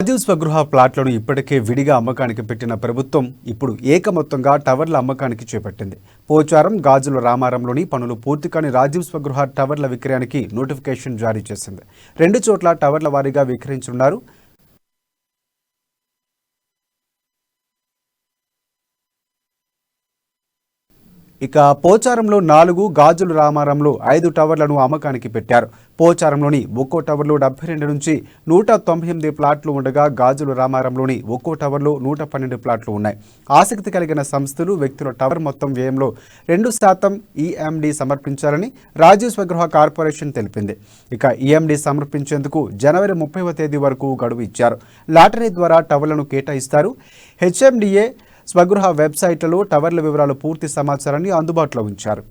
రాజీవ్ స్వగృహ ప్లాట్లను ఇప్పటికే విడిగా అమ్మకానికి పెట్టిన ప్రభుత్వం ఇప్పుడు ఏకమొత్తంగా టవర్ల అమ్మకానికి చేపట్టింది. పోచారం, గాజుల రామారంలోని పనులు పూర్తి కాని రాజీవ్ స్వగృహ టవర్ల విక్రయానికి నోటిఫికేషన్ జారీ చేసింది. 2 చోట్ల టవర్ల వారీగా విక్రయించనున్నారు. ఇక పోచారంలో 4, గాజుల రామారంలో 5 టవర్లను అమ్మకానికి పెట్టారు. పోచారంలోని ఒక్కో టవర్లో 72 నుంచి 198 ప్లాట్లు ఉండగా గాజుల రామారంలోని ఒక్కో టవర్లో 112 ప్లాట్లు ఉన్నాయి. ఆసక్తి కలిగిన సంస్థలు, వ్యక్తుల టవర్ మొత్తం వ్యయంలో 2% ఈఎండి సమర్పించాలని రాజీవ్ స్వగృహ కార్పొరేషన్ తెలిపింది. ఇక ఈఎండి సమర్పించేందుకు జనవరి 30వ తేదీ వరకు గడువు ఇచ్చారు. లాటరీ ద్వారా టవర్లను కేటాయిస్తారు. హెచ్ఎండిఏ స్వగృహ వెబ్సైట్లలో టవర్ల వివరాలు పూర్తి సమాచారాన్ని అందుబాటులో ఉంచారు.